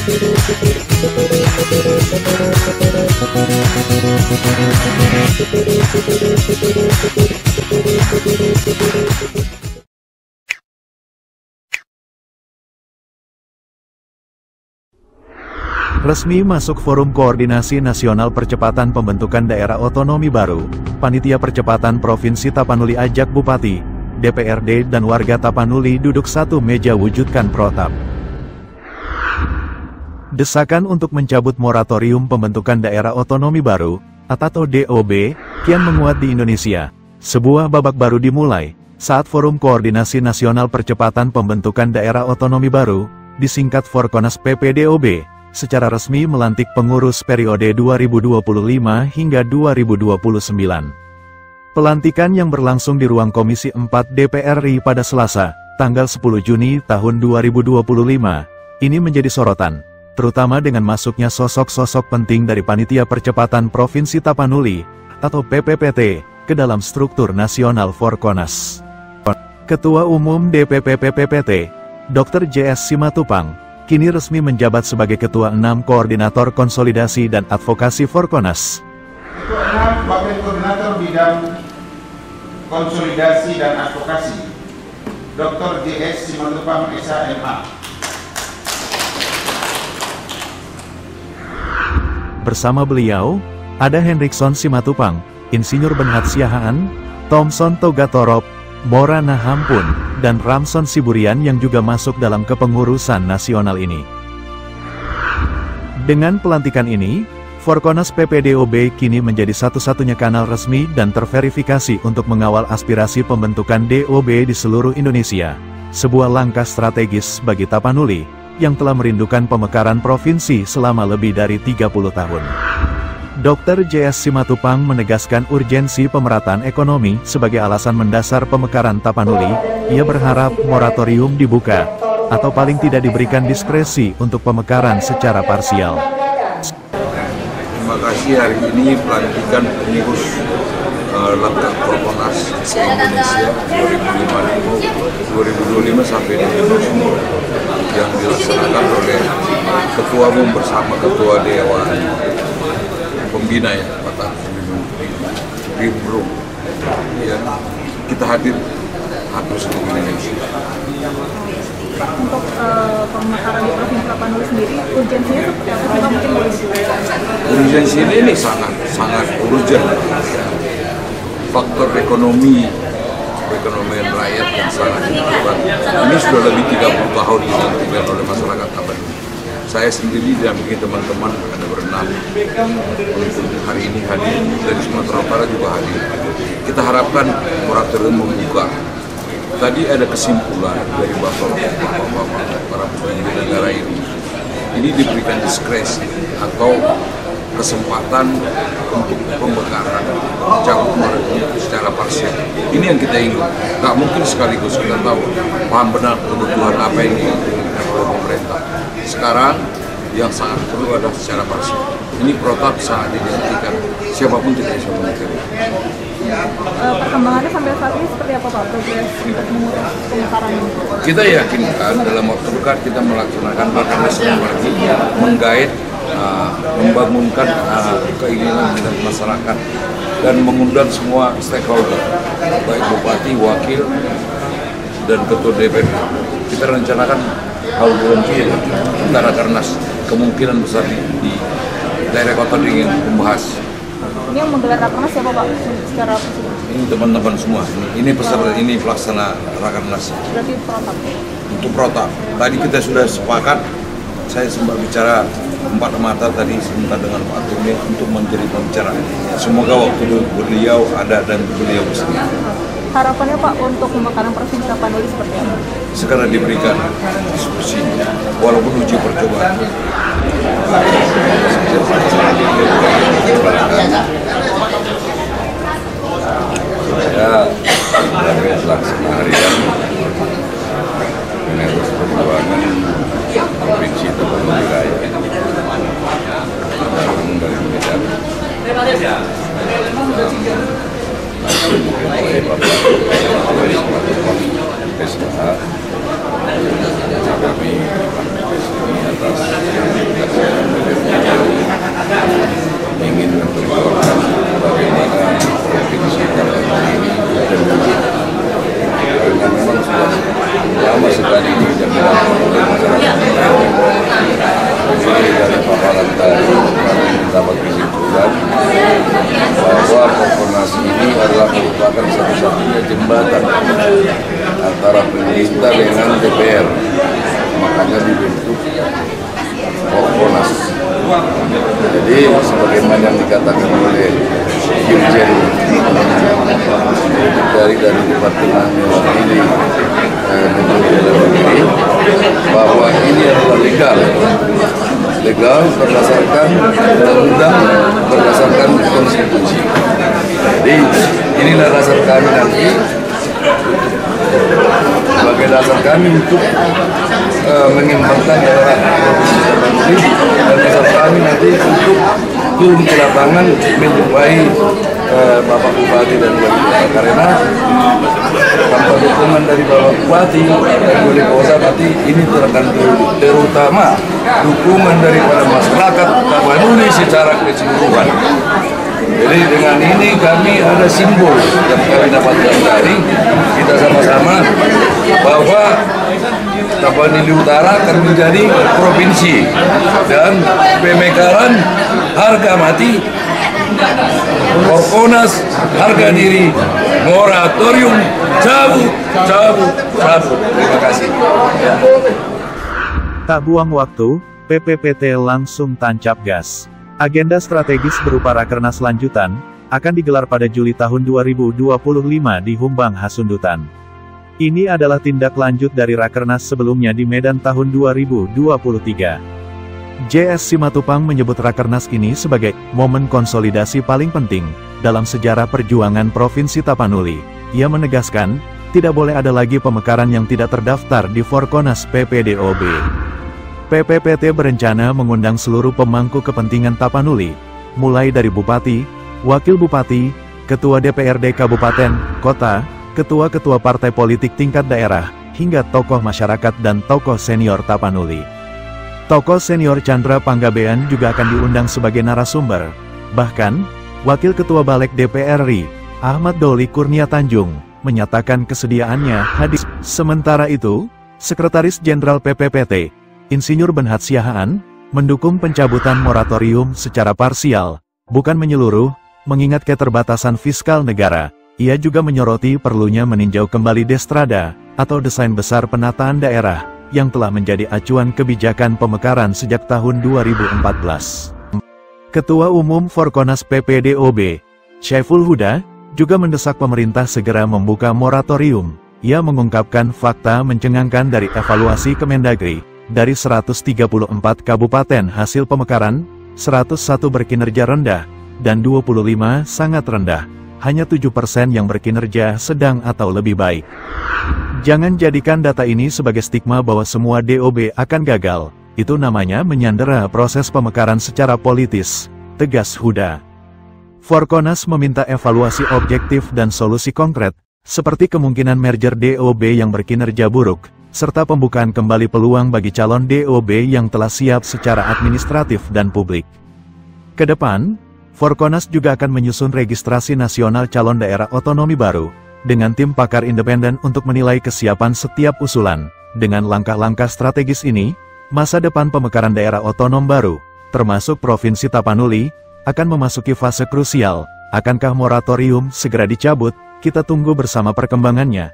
Resmi masuk Forum Koordinasi Nasional Percepatan Pembentukan Daerah Otonomi Baru, Panitia Percepatan Provinsi Tapanuli ajak Bupati, DPRD dan warga Tapanuli duduk satu meja wujudkan protap. Desakan untuk mencabut moratorium pembentukan daerah otonomi baru, atau DOB, kian menguat di Indonesia. Sebuah babak baru dimulai, saat Forum Koordinasi Nasional Percepatan Pembentukan Daerah Otonomi Baru, disingkat Forkonas PPDOB, secara resmi melantik pengurus periode 2025 hingga 2029. Pelantikan yang berlangsung di ruang Komisi 4 DPR RI pada Selasa, tanggal 10 Juni tahun 2025, ini menjadi sorotan, terutama dengan masuknya sosok-sosok penting dari Panitia Percepatan Provinsi Tapanuli, atau PPPT, ke dalam struktur nasional Forkonas. Ketua Umum DPP PPPT, Dr. JS Simatupang, kini resmi menjabat sebagai Ketua 6 Koordinator Konsolidasi dan Advokasi Forkonas. Ketua 6 Wakil Koordinator Bidang Konsolidasi dan Advokasi, Dr. JS Simatupang SHMA. Bersama beliau, ada Henrikson Simatupang, Insinyur Benhat Siahaan, Thomson Togatorop, Morana Hampun, dan Ramson Siburian yang juga masuk dalam kepengurusan nasional ini. Dengan pelantikan ini, Forkonas PPDOB kini menjadi satu-satunya kanal resmi dan terverifikasi untuk mengawal aspirasi pembentukan DOB di seluruh Indonesia. Sebuah langkah strategis bagi Tapanuli, yang telah merindukan pemekaran provinsi selama lebih dari 30 tahun. Dr. JS Simatupang menegaskan urgensi pemerataan ekonomi sebagai alasan mendasar pemekaran Tapanuli. Ia berharap moratorium dibuka, atau paling tidak diberikan diskresi untuk pemekaran secara parsial. Terima kasih hari ini pelantikan pengurus langkah Forkonas Indonesia 2025 sampai 2029 yang dilaksanakan oleh Ketua Umum bersama Ketua Dewan Pembina ya, Pak Bimro. Ya, kita hadir seluruh Indonesia. Untuk pemekaran di Provinsi Tapanuli sendiri, urgensinya seperti apa sih Pak? Mungkin urgensi ini sangat urgent. Faktor ekonomian rakyat yang sangat hebat. Ini sudah lebih 30 tahun dinantikan oleh masyarakat Tapanuli. Saya sendiri didampingi teman-teman ada berenam untuk hari ini hadir, dari Sumatera Utara juga hadir. Kita harapkan moratorium membuka. Tadi ada kesimpulan dari bapak-bapak para pemimpin negara ini diberikan diskresi atau kesempatan untuk pemekaran cabut moratorium secara parsial. Ini yang kita ingin. Nggak mungkin sekaligus kita tahu paham benar kebutuhan apa yang diinginkan oleh pemerintah. Sekarang yang sangat perlu adalah secara parsial. Ini protap sangat dihentikan. Siapapun tidak bisa memikirkan. Perkembangannya sampai saat ini seperti apa Pak? Progres untuk mengurus pemekaran ini? Kita yakinkan dalam waktu dekat kita melaksanakan mekanisme lagi menggait, membangunkan keinginan dari masyarakat dan mengundang semua stakeholder, baik bupati, wakil, dan ketua DPR. Kita rencanakan hal bulan Juli antara karena kemungkinan besar di daerah kota ingin membahas. Ini yang menggelar rakernas siapa Pak? Secara ini teman-teman semua. Ini peserta, ini pelaksana rakernas. Berarti protap. Untuk protap. Tadi kita sudah sepakat. Saya sempat bicara empat mata tadi sebentar dengan Pak Tumi untuk menjadi pembicara. Semoga waktu beliau ada dan beliau bersedia. Harapannya Pak untuk pemekaran Provinsi Tapanuli seperti apa? Segera diberikan diskusi, walaupun uji percobaan. Saya sebagai pelaksana harian Penerus Perjuangan Provinsi Tapanuli Raya dari Medan langsung oleh Bapak SHA kami ini atas jembatan antara pemerintah dengan DPR, makanya dibentuk Forkonas. Jadi sebagaimana yang dikatakan oleh Dirjen dari Departemen Mewakili Menteri Dalam Negeri bahwa ini adalah legal berdasarkan undang-undang, berdasarkan konstitusi. Jadi inilah dasar kami nanti, sebagai dasar kami untuk mengembangkan daerah provinsi Tapanuli, dan dasar kami nanti untuk turun ke lapangan menjumpai Bapak Bupati dan Wali Kota, karena tanpa dukungan dari Bapak Bupati dan Wali Kota nanti ini terutama dukungan daripada masyarakat Tapanuli secara keseluruhan. Jadi dengan ini kami ada simbol yang kami dapatkan dari kita sama-sama bahwa Tapanuli Utara akan menjadi provinsi dan pemekaran harga mati, Forkonas harga diri, moratorium cabut. Terima kasih. Tak buang waktu, PPPT langsung tancap gas. Agenda strategis berupa Rakernas lanjutan, akan digelar pada Juli tahun 2025 di Humbang Hasundutan. Ini adalah tindak lanjut dari Rakernas sebelumnya di Medan tahun 2023. JS Simatupang menyebut Rakernas ini sebagai momen konsolidasi paling penting dalam sejarah perjuangan Provinsi Tapanuli. Ia menegaskan, tidak boleh ada lagi pemekaran yang tidak terdaftar di Forkonas PPDOB. PPPT berencana mengundang seluruh pemangku kepentingan Tapanuli, mulai dari Bupati, Wakil Bupati, Ketua DPRD Kabupaten, Kota, Ketua-ketua partai politik tingkat daerah, hingga tokoh masyarakat dan tokoh senior Tapanuli. Tokoh senior Chandra Panggabean juga akan diundang sebagai narasumber. Bahkan, Wakil Ketua Balek DPR RI, Ahmad Doli Kurnia Tanjung, menyatakan kesediaannya hadir. Sementara itu, Sekretaris Jenderal PPPT, Insinyur Benhat Siahaan, mendukung pencabutan moratorium secara parsial, bukan menyeluruh, mengingat keterbatasan fiskal negara. Ia juga menyoroti perlunya meninjau kembali Destrada, atau desain besar penataan daerah, yang telah menjadi acuan kebijakan pemekaran sejak tahun 2014. Ketua Umum Forkonas PPDOB, Syaiful Huda, juga mendesak pemerintah segera membuka moratorium. Ia mengungkapkan fakta mencengangkan dari evaluasi Kemendagri. Dari 134 kabupaten hasil pemekaran, 101 berkinerja rendah, dan 25 sangat rendah. Hanya 7% yang berkinerja sedang atau lebih baik. Jangan jadikan data ini sebagai stigma bahwa semua DOB akan gagal. Itu namanya menyandera proses pemekaran secara politis, tegas Huda. Forkonas meminta evaluasi objektif dan solusi konkret, seperti kemungkinan merger DOB yang berkinerja buruk, serta pembukaan kembali peluang bagi calon DOB yang telah siap secara administratif dan publik. Kedepan, Forkonas juga akan menyusun registrasi nasional calon daerah otonomi baru, dengan tim pakar independen untuk menilai kesiapan setiap usulan. Dengan langkah-langkah strategis ini, masa depan pemekaran daerah otonom baru, termasuk Provinsi Tapanuli, akan memasuki fase krusial. Akankah moratorium segera dicabut? Kita tunggu bersama perkembangannya.